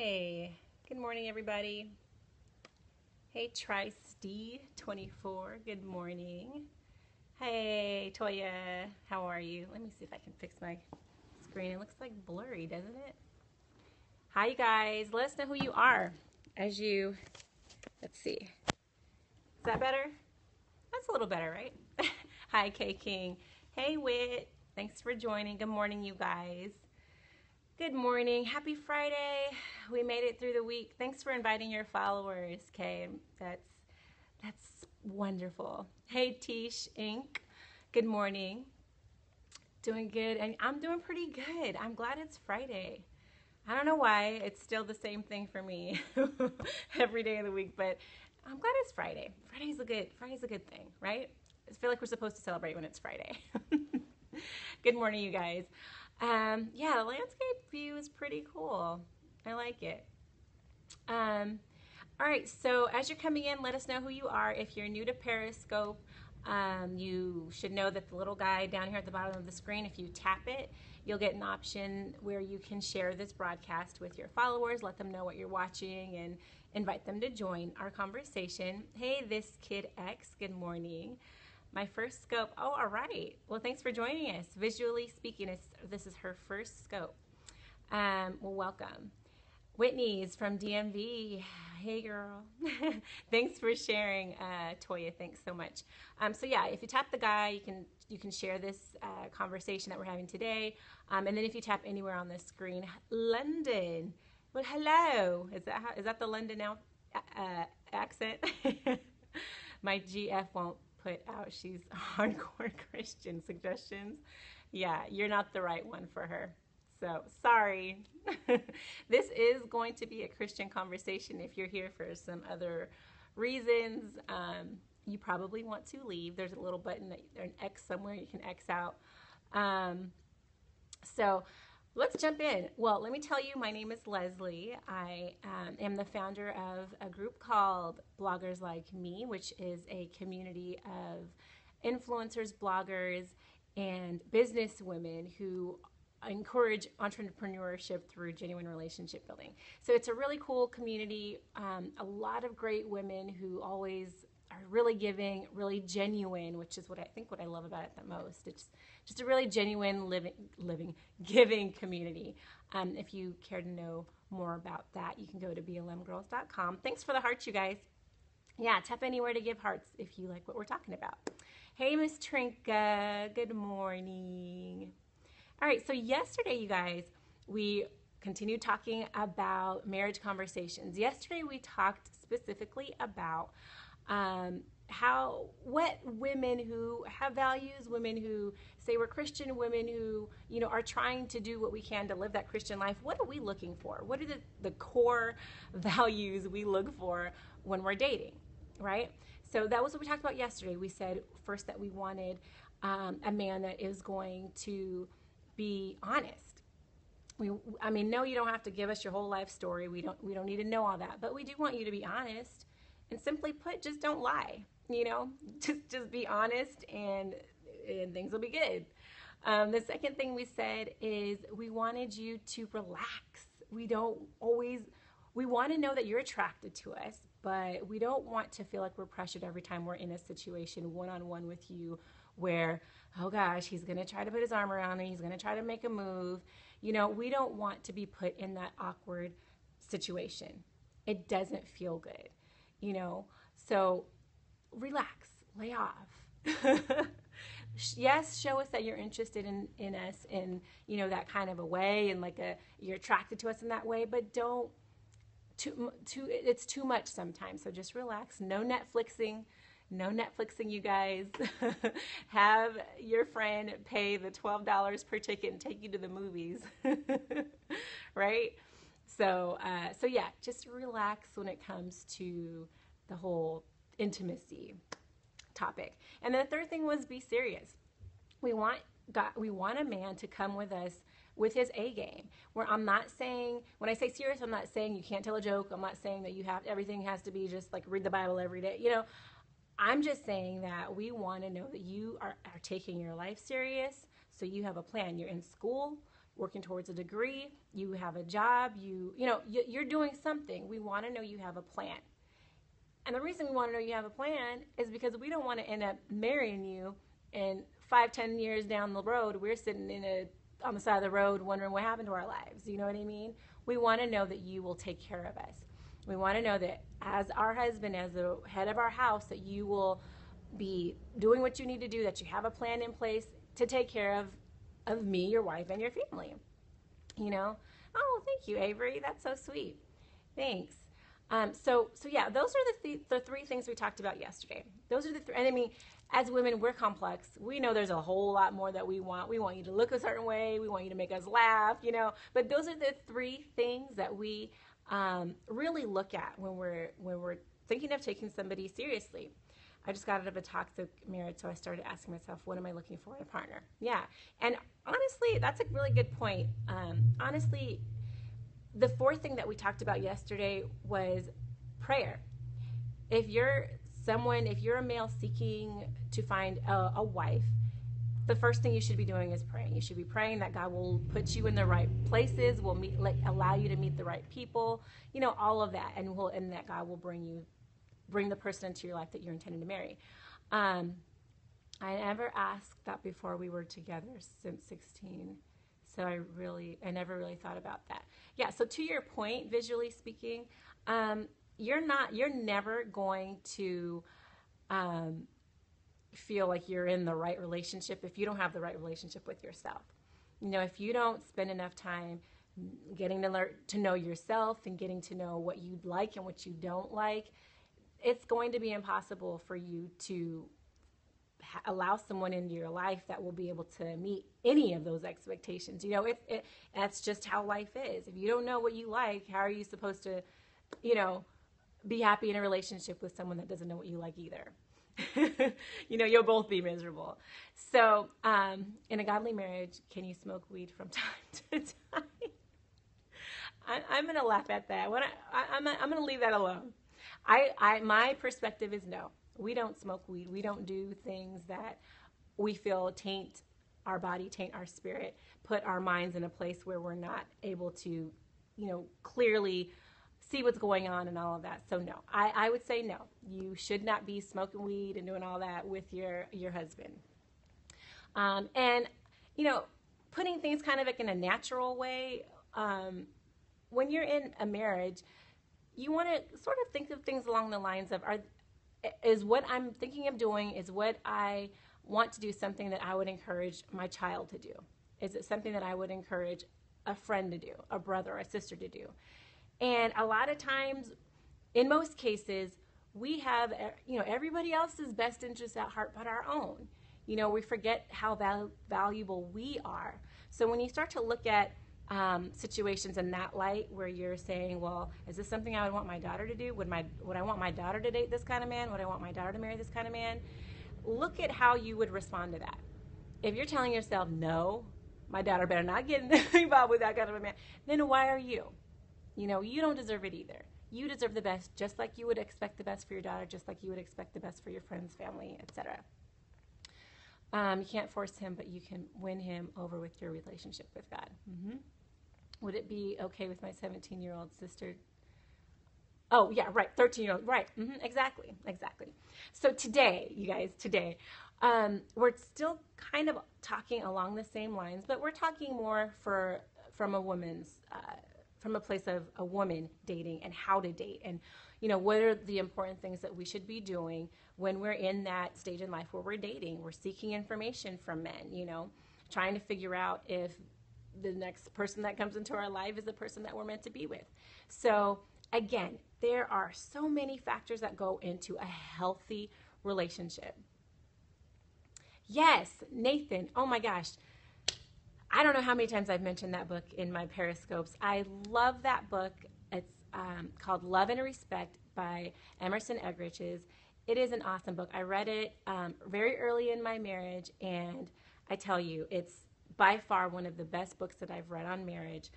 Hey, good morning, everybody. Hey, Tristy24, good morning. Hey, Toya, how are you? Let me see if I can fix my screen. It looks like blurry, doesn't it? Hi, you guys. Let us know who you are let's see. Is that better? That's a little better, right? Hi, K King. Hey, Wit. Thanks for joining. Good morning, you guys. Good morning. Happy Friday. We made it through the week. Thanks for inviting your followers, Kay. That's wonderful. Hey, Tish Inc. Good morning. Doing good. And I'm doing pretty good. I'm glad it's Friday. I don't know why. It's still the same thing for me every day of the week, but I'm glad it's Friday. Friday's a good thing, right? I feel like we're supposed to celebrate when it's Friday. Good morning, you guys. Yeah, the landscape view is pretty cool. I like it. All right, so as you're coming in, let us know who you are. If you're new to Periscope, you should know that the little guy down here at the bottom of the screen, if you tap it, you'll get an option where you can share this broadcast with your followers, let them know what you're watching, and invite them to join our conversation. Hey, this kid X, good morning. My first scope. Oh, all right. Well, thanks for joining us. Visually speaking, this is her first scope. Well, welcome. Whitney's from DMV. Hey, girl. Thanks for sharing, Toya. Thanks so much. So yeah, if you tap the guy, you can share this conversation that we're having today. And then if you tap anywhere on the screen, London. Well, hello. Is that the London accent? My GF won't put out she's hardcore Christian suggestions. Yeah, you're not the right one for her. So sorry. This is going to be a Christian conversation. If you're here for some other reasons, you probably want to leave. There's a little button there's an X somewhere you can X out. So let's jump in. Well, let me tell you, my name is Leslie. I am the founder of a group called Bloggers Like Me, which is a community of influencers, bloggers, and business women who encourage entrepreneurship through genuine relationship building. So it's a really cool community. A lot of great women who always are really giving, really genuine, which is what I love about it the most. It's just a really genuine giving community. If you care to know more about that, you can go to blmgirls.com. Thanks for the hearts, you guys. Yeah, tap anywhere to give hearts if you like what we're talking about. Hey, Miss Trinka, good morning. All right, so yesterday, you guys, we continued talking about marriage conversations. Yesterday, we talked specifically about what women who have values, women who say we're Christian, women who, are trying to do what we can to live that Christian life, what are we looking for? What are the core values we look for when we're dating, right? So that was what we talked about yesterday. We said first that we wanted a man that is going to be honest. No, you don't have to give us your whole life story. We don't need to know all that, but we do want you to be honest. And simply put, just don't lie. Just be honest, and things will be good. The second thing we said is we wanted you to relax. We want to know that you're attracted to us, but we don't want to feel like we're pressured every time we're in a situation one-on-one with you where, oh gosh, he's going to try to put his arm around me. He's going to try to make a move. We don't want to be put in that awkward situation. It doesn't feel good, so relax, lay off. Yes, show us that you're interested in us in, that kind of a way, and you're attracted to us in that way, but it's too much sometimes. So just relax. No Netflixing, you guys. Have your friend pay the $12 per ticket and take you to the movies, right? So yeah, just relax when it comes to the whole intimacy topic. And then the third thing was be serious. We want a man to come with us with his A game. Where I'm not saying, when I say serious, I'm not saying you can't tell a joke. I'm not saying that everything has to be just like read the Bible every day. I'm just saying that we want to know that you are taking your life serious. So you have a plan. You're in school. working towards a degree, you have a job, you're doing something. We want to know you have a plan. And the reason we want to know you have a plan is because we don't want to end up marrying you and 5-10 years down the road, we're sitting on the side of the road wondering what happened to our lives. You know what I mean? We want to know that you will take care of us. We want to know that as our husband, as the head of our house, that you will be doing what you need to do, that you have a plan in place to take care of me, your wife, and your family. Oh, thank you, Avery. That's so sweet. Thanks. So yeah, those are the three things we talked about yesterday. Those are the three. And I mean, as women, we're complex. We know there's a whole lot more that we want. We want you to look a certain way. We want you to make us laugh, But those are the three things that we really look at when we're thinking of taking somebody seriously. I just got out of a toxic marriage, so I started asking myself, what am I looking for in a partner? Yeah, and honestly, that's a really good point. Honestly, the fourth thing that we talked about yesterday was prayer. If you're a male seeking to find a wife, the first thing you should be doing is praying. You should be praying that God will put you in the right places, will allow you to meet the right people, all of that, and that God will bring the person into your life that you're intending to marry. I never asked that before we were together since 16. So I never really thought about that. Yeah, so to your point, visually speaking, you're never going to feel like you're in the right relationship if you don't have the right relationship with yourself. If you don't spend enough time getting to know yourself and getting to know what you like and what you don't like, it's going to be impossible for you to allow someone into your life that will be able to meet any of those expectations. That's just how life is. If you don't know what you like, how are you supposed to, be happy in a relationship with someone that doesn't know what you like either? You'll both be miserable. So, in a godly marriage, can you smoke weed from time to time? I'm going to laugh at that. I'm going to leave that alone. My perspective is no. We don't smoke weed. We don't do things that we feel taint our body, taint our spirit, put our minds in a place where we're not able to, clearly see what's going on and all of that. So no, I would say no. You should not be smoking weed and doing all that with your husband. And, putting things kind of like in a natural way, when you're in a marriage, you want to sort of think of things along the lines of, is what I'm thinking of doing, is what I want to do something that I would encourage my child to do? Is it something that I would encourage a friend to do, a brother or a sister to do? And a lot of times, in most cases, we have, everybody else's best interests at heart but our own. We forget how valuable we are. So when you start to look at situations in that light where you're saying, well, is this something I would want my daughter to do? Would I want my daughter to date this kind of man? Would I want my daughter to marry this kind of man? Look at how you would respond to that. If you're telling yourself, no, my daughter better not get involved with that kind of a man, then why are you? You don't deserve it either. You deserve the best, just like you would expect the best for your daughter, just like you would expect the best for your friends, family, etc. You can't force him, but you can win him over with your relationship with God. Mm-hmm. Would it be okay with my 17-year-old sister? Oh, yeah, right, 13-year-old, right, exactly. So today, you guys, we're still kind of talking along the same lines, but we're talking more from a place of a woman dating and how to date, and what are the important things that we should be doing when we're in that stage in life where we're dating. We're seeking information from men, trying to figure out if the next person that comes into our life is the person that we're meant to be with. So again, there are so many factors that go into a healthy relationship. Yes, Nathan, oh my gosh. I don't know how many times I've mentioned that book in my Periscopes. I love that book. It's called Love and Respect by Emerson Eggerichs. It is an awesome book. I read it very early in my marriage, and I tell you, it's by far one of the best books that I've read on marriage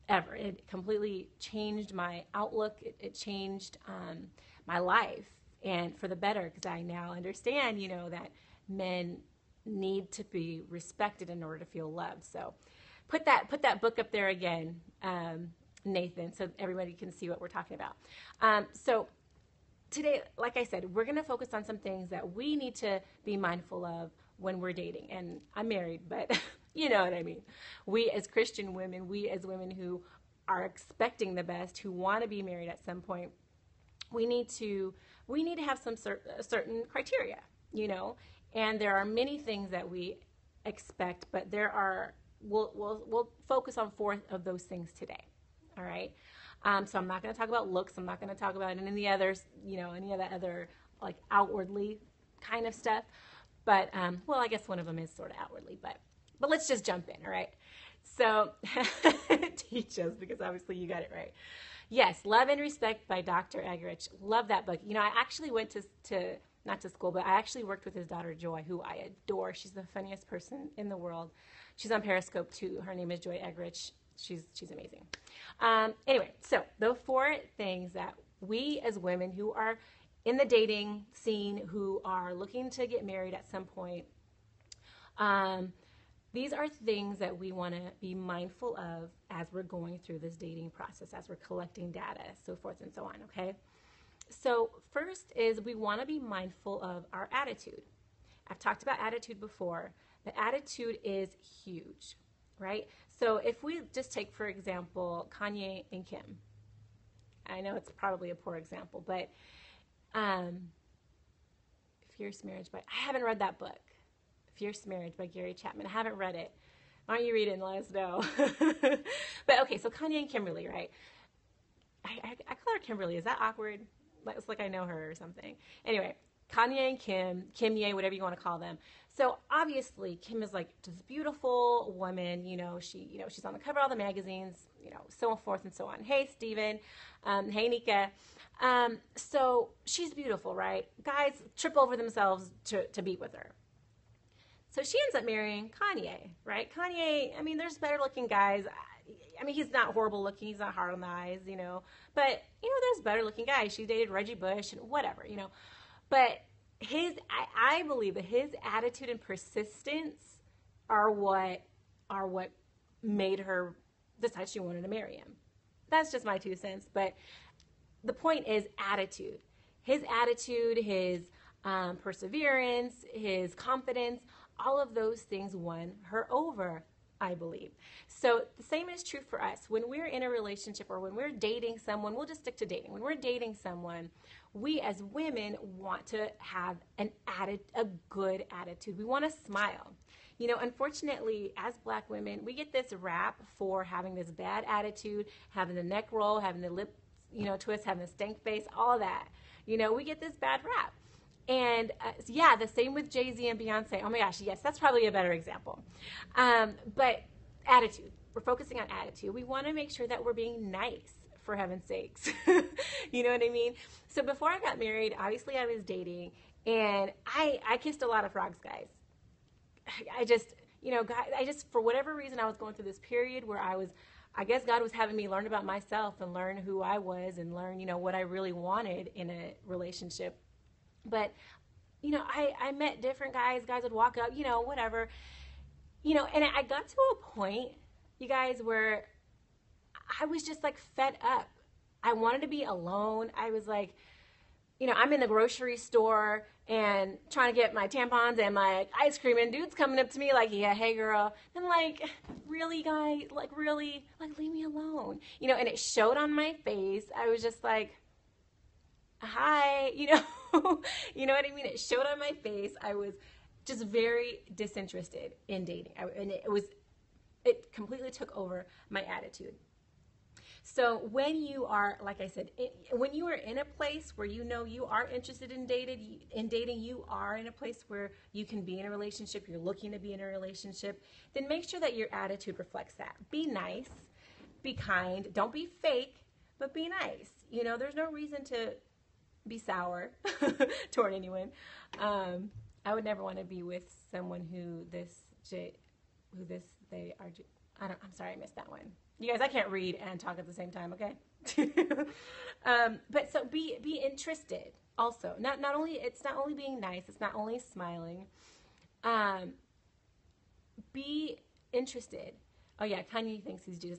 ever. It completely changed my outlook. It changed my life, and for the better, because I now understand, that men need to be respected in order to feel loved. So put that book up there again, Nathan, so everybody can see what we're talking about. So today, like I said, we're going to focus on some things that we need to be mindful of when we're dating. And I'm married, but you know what I mean. We as Christian women, we as women who are expecting the best, who want to be married at some point, we need to have some certain criteria, you know. And there are many things that we expect, but we'll focus on 4 of those things today. All right. So I'm not going to talk about looks. I'm not going to talk about any of the others, you know, any of that other like outwardly kind of stuff. But well, I guess one of them is sort of outwardly, but let's just jump in. All right. So teach us, because obviously you got it right. Yes, Love and Respect by Dr. Eggerichs. Love that book. You know, I actually went to not to school, but I actually worked with his daughter, Joy, who I adore. She's the funniest person in the world. She's on Periscope, too. Her name is Joy Eggerichs. She's amazing. Anyway, so the 4 things that we as women who are in the dating scene, who are looking to get married at some point, these are things that we want to be mindful of as we're going through this dating process, as we're collecting data, so forth and so on, okay? So first is we want to be mindful of our attitude. I've talked about attitude before. The attitude is huge, right? So if we just take, for example, Kanye and Kim. I know it's probably a poor example, but Fierce Marriage by, I haven't read that book. Fierce Marriage by Gary Chapman. I haven't read it. Why don't you read it and let us know? But okay, so Kanye and Kimberly, right? I call her Kimberly. Is that awkward? It's like I know her or something. Anyway, Kanye and Kim Ye, whatever you want to call them. So obviously, Kim is like this beautiful woman. You know, she's on the cover of all the magazines. You know, so forth and so on. Hey, Steven. Hey, Nika. So she's beautiful, right? Guys trip over themselves to be with her. So she ends up marrying Kanye, right? Kanye, I mean, there's better looking guys. I mean, he's not horrible looking. He's not hard on the eyes, you know. But, you know, there's better looking guys. She dated Reggie Bush and whatever, you know. But I believe that his attitude and persistence are what made her decide she wanted to marry him. That's just my 2 cents. But the point is attitude. His attitude, his perseverance, his confidence, all of those things won her over, I believe. So the same is true for us. When we're in a relationship or when we're dating someone, we'll just stick to dating. When we're dating someone, we as women want to have a good attitude. We want to smile. You know, unfortunately, as Black women, we get this rap for having this bad attitude, having the neck roll, having the lip, you know, twist, having the stank face, all that. You know, we get this bad rap. And yeah, the same with Jay-Z and Beyonce. Oh my gosh, yes, that's probably a better example. But attitude, we're focusing on attitude. We want to make sure that we're being nice, for heaven's sakes. You know what I mean? So before I got married, obviously I was dating, and I kissed a lot of frogs, guys. I just, you know, for whatever reason, I was going through this period where I guess God was having me learn about myself and learn who I was and learn, you know, what I really wanted in a relationship. But, you know, I met different guys would walk up, you know, whatever, you know, and I got to a point, you guys, where I was just like fed up. I wanted to be alone. I was like, you know, I'm in the grocery store and trying to get my tampons and my ice cream, and dude's coming up to me like, yeah, hey girl. And like, really, guy, like really, like leave me alone. You know, and it showed on my face. I was just like, hi, you know, you know what I mean? It showed on my face. I was just very disinterested in dating. And it completely took over my attitude. So when you are, like I said, when you are in a place where you know you are interested in dating, you are in a place where you can be in a relationship, you're looking to be in a relationship, then make sure that your attitude reflects that. Be nice, be kind, don't be fake, but be nice. You know, there's no reason to be sour toward anyone. I would never want to be with someone I'm sorry, I missed that one. You guys, I can't read and talk at the same time, okay? But so be interested also. It's not only being nice, it's not only smiling. Be interested. Oh yeah, Kanye thinks he's Jesus.